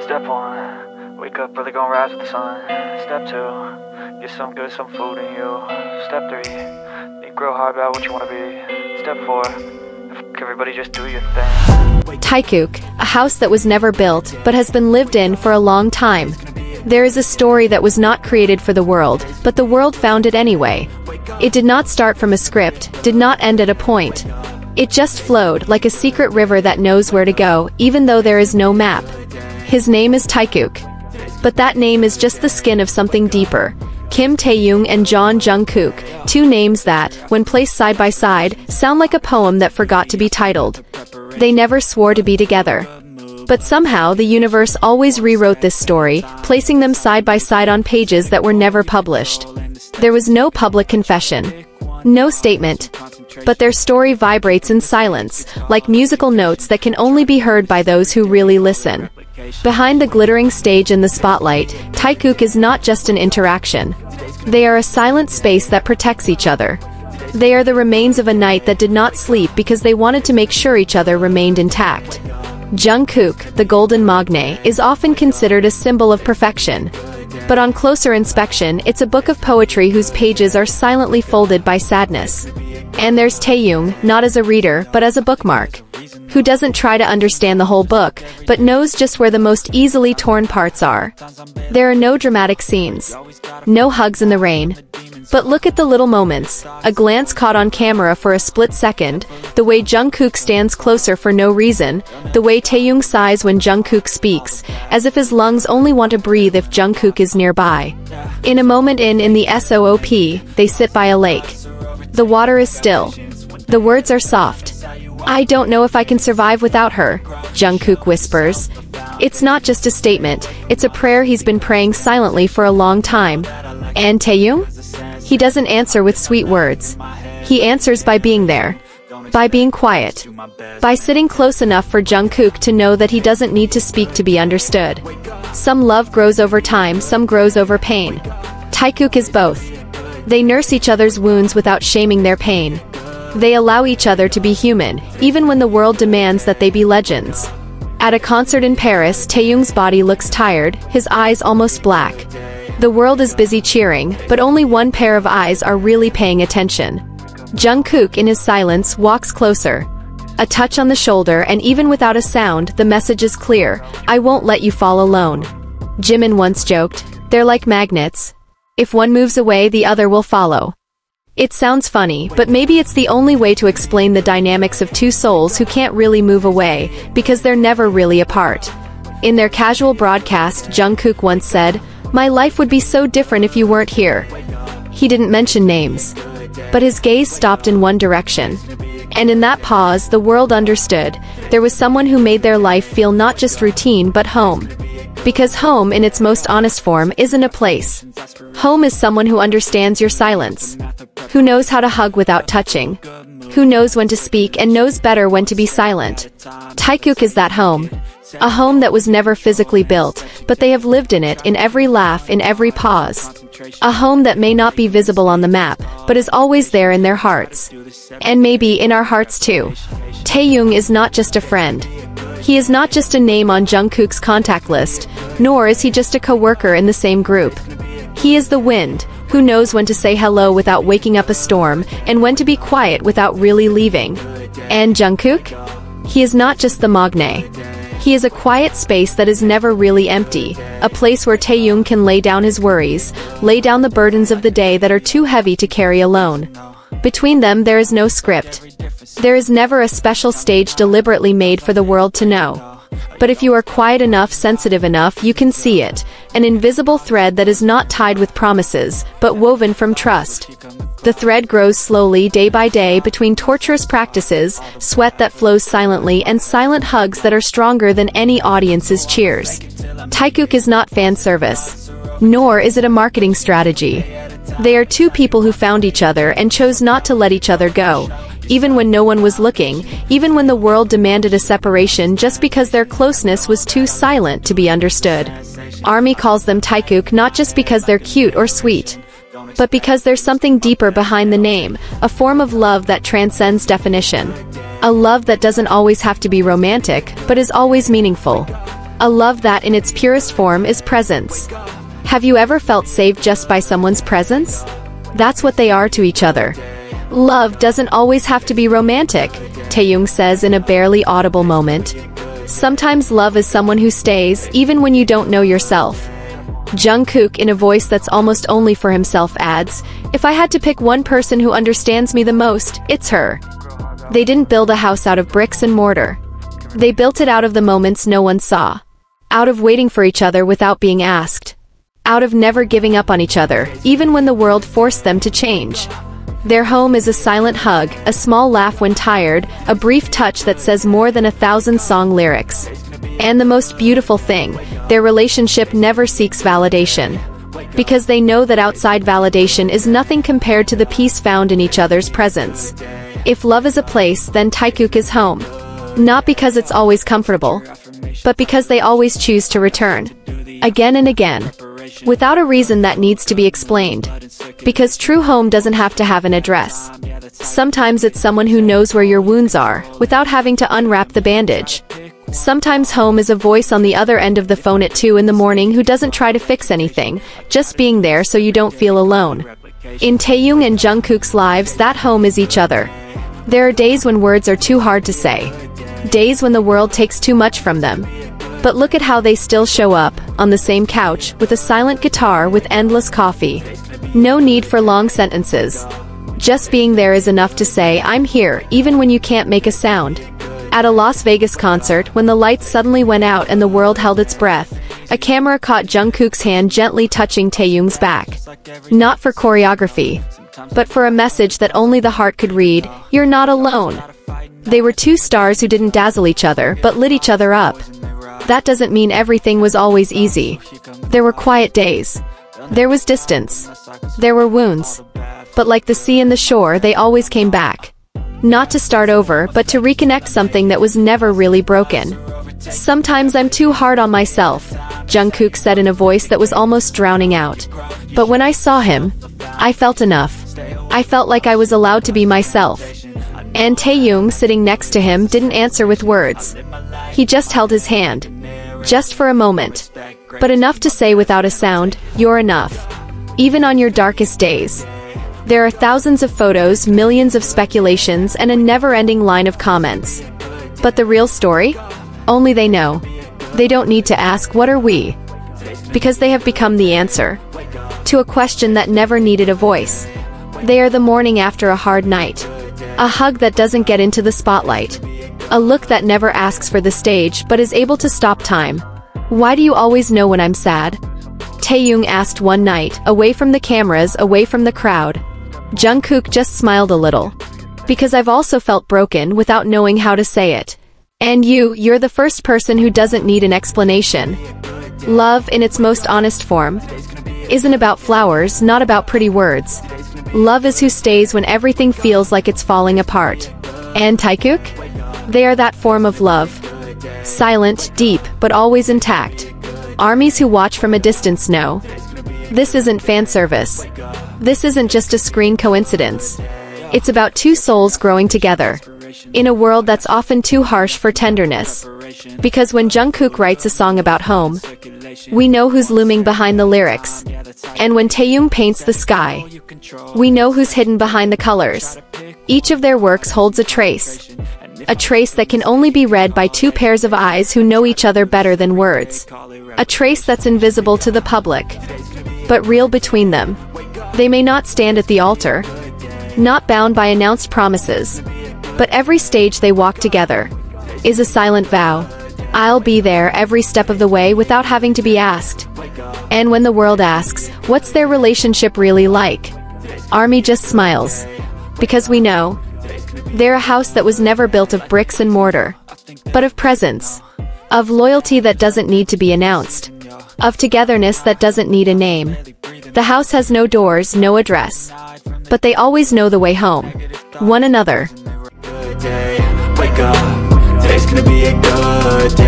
Step 1, wake up early, gonna rise with the sun. Step 2, get some good, some food in you. Step 3, think real hard about what you wanna be. Step 4, everybody just do your thing. Taekook, a house that was never built, but has been lived in for a long time. There is a story that was not created for the world, but the world found it anyway. It did not start from a script, did not end at a point. It just flowed like a secret river that knows where to go, even though there is no map. His name is Taekook. But that name is just the skin of something deeper. Kim Taehyung and Jungkook, two names that, when placed side by side, sound like a poem that forgot to be titled. They never swore to be together. But somehow the universe always rewrote this story, placing them side by side on pages that were never published. There was no public confession. No statement. But their story vibrates in silence, like musical notes that can only be heard by those who really listen. Behind the glittering stage and the spotlight, Taekook is not just an interaction. They are a silent space that protects each other. They are the remains of a night that did not sleep because they wanted to make sure each other remained intact. Jungkook, the golden magne, is often considered a symbol of perfection. But on closer inspection, it's a book of poetry whose pages are silently folded by sadness. And there's Taehyung, not as a reader, but as a bookmark, who doesn't try to understand the whole book, but knows just where the most easily torn parts are. There are no dramatic scenes. No hugs in the rain. But look at the little moments, a glance caught on camera for a split second, the way Jungkook stands closer for no reason, the way Taehyung sighs when Jungkook speaks, as if his lungs only want to breathe if Jungkook is nearby. In a moment in the SOOP, they sit by a lake. The water is still. The words are soft. "I don't know if I can survive without her," Jungkook whispers. It's not just a statement, it's a prayer he's been praying silently for a long time. And Taehyung? He doesn't answer with sweet words. He answers by being there. By being quiet. By sitting close enough for Jungkook to know that he doesn't need to speak to be understood. Some love grows over time, some grows over pain. Taekook is both. They nurse each other's wounds without shaming their pain. They allow each other to be human, even when the world demands that they be legends. At a concert in Paris, Taehyung's body looks tired, his eyes almost black. The world is busy cheering, but only one pair of eyes are really paying attention. Jungkook in his silence walks closer. A touch on the shoulder, and even without a sound, the message is clear: I won't let you fall alone. Jimin once joked, "They're like magnets. If one moves away, the other will follow." It sounds funny, but maybe it's the only way to explain the dynamics of two souls who can't really move away, because they're never really apart. In their casual broadcast, Jungkook once said, "My life would be so different if you weren't here." He didn't mention names. But his gaze stopped in one direction. And in that pause, the world understood. There was someone who made their life feel not just routine but home. Because home, in its most honest form, isn't a place. Home is someone who understands your silence. Who knows how to hug without touching. Who knows when to speak and knows better when to be silent. Taekook is that home. A home that was never physically built, but they have lived in it, in every laugh, in every pause. A home that may not be visible on the map, but is always there in their hearts. And maybe in our hearts too. Taehyung is not just a friend. He is not just a name on Jungkook's contact list, nor is he just a co-worker in the same group. He is the wind, who knows when to say hello without waking up a storm, and when to be quiet without really leaving. And Jungkook? He is not just the magne. He is a quiet space that is never really empty, a place where Taehyung can lay down his worries, lay down the burdens of the day that are too heavy to carry alone. Between them there is no script. There is never a special stage deliberately made for the world to know. But if you are quiet enough, sensitive enough, you can see it, an invisible thread that is not tied with promises, but woven from trust. The thread grows slowly, day by day, between torturous practices, sweat that flows silently, and silent hugs that are stronger than any audience's cheers. Taekook is not fan service. Nor is it a marketing strategy. They are two people who found each other and chose not to let each other go, even when no one was looking, even when the world demanded a separation just because their closeness was too silent to be understood. Army calls them Taekook not just because they're cute or sweet, but because there's something deeper behind the name, a form of love that transcends definition. A love that doesn't always have to be romantic, but is always meaningful. A love that in its purest form is presence. Have you ever felt saved just by someone's presence? That's what they are to each other. Love doesn't always have to be romantic, Taehyung says in a barely audible moment. Sometimes love is someone who stays, even when you don't know yourself. Jungkook, in a voice that's almost only for himself, adds, "If I had to pick one person who understands me the most, it's her." They didn't build a house out of bricks and mortar. They built it out of the moments no one saw. Out of waiting for each other without being asked. Out of never giving up on each other, even when the world forced them to change. Their home is a silent hug, a small laugh when tired, a brief touch that says more than 1,000 song lyrics. And the most beautiful thing, their relationship never seeks validation. Because they know that outside validation is nothing compared to the peace found in each other's presence. If love is a place, then Taekook is home. Not because it's always comfortable, but because they always choose to return. Again and again. Without a reason that needs to be explained. Because true home doesn't have to have an address. Sometimes it's someone who knows where your wounds are, without having to unwrap the bandage. Sometimes home is a voice on the other end of the phone at 2 in the morning who doesn't try to fix anything, just being there so you don't feel alone. In Taehyung and Jungkook's lives, that home is each other. There are days when words are too hard to say. Days when the world takes too much from them. But look at how they still show up, on the same couch, with a silent guitar with endless coffee. No need for long sentences. Just being there is enough to say, "I'm here," even when you can't make a sound. At a Las Vegas concert, when the lights suddenly went out and the world held its breath, a camera caught Jungkook's hand gently touching Taehyung's back. Not for choreography, but for a message that only the heart could read: "You're not alone." They were two stars who didn't dazzle each other, but lit each other up. That doesn't mean everything was always easy. There were quiet days. There was distance. There were wounds. But like the sea and the shore, they always came back. Not to start over, but to reconnect something that was never really broken. "Sometimes I'm too hard on myself," Jungkook said in a voice that was almost drowning out. "But when I saw him, I felt enough. I felt like I was allowed to be myself." And Taehyung, sitting next to him, didn't answer with words. He just held his hand. Just for a moment. But enough to say without a sound, "You're enough." Even on your darkest days. There are thousands of photos, millions of speculations, and a never-ending line of comments. But the real story? Only they know. They don't need to ask, "What are we?" Because they have become the answer. To a question that never needed a voice. They are the morning after a hard night. A hug that doesn't get into the spotlight. A look that never asks for the stage but is able to stop time. "Why do you always know when I'm sad?" Taehyung asked one night, away from the cameras, away from the crowd. Jungkook just smiled a little. "Because I've also felt broken without knowing how to say it. And you're the first person who doesn't need an explanation." Love, in its most honest form, isn't about flowers, not about pretty words. Love is who stays when everything feels like it's falling apart. And Taekook? They are that form of love. Silent, deep, but always intact. Armies who watch from a distance know. This isn't fan service. This isn't just a screen coincidence. It's about two souls growing together. In a world that's often too harsh for tenderness. Because when Jungkook writes a song about home, we know who's looming behind the lyrics. And when Taehyung paints the sky, we know who's hidden behind the colors. Each of their works holds a trace. A trace that can only be read by two pairs of eyes who know each other better than words. A trace that's invisible to the public, but real between them. They may not stand at the altar, not bound by announced promises, but every stage they walk together is a silent vow. I'll be there every step of the way without having to be asked. And when the world asks, what's their relationship really like? Army just smiles. Because we know. They're a house that was never built of bricks and mortar, but of presence. Of loyalty that doesn't need to be announced. Of togetherness that doesn't need a name. The house has no doors, no address. But they always know the way home. One another. Wake up, today's gonna be a good day.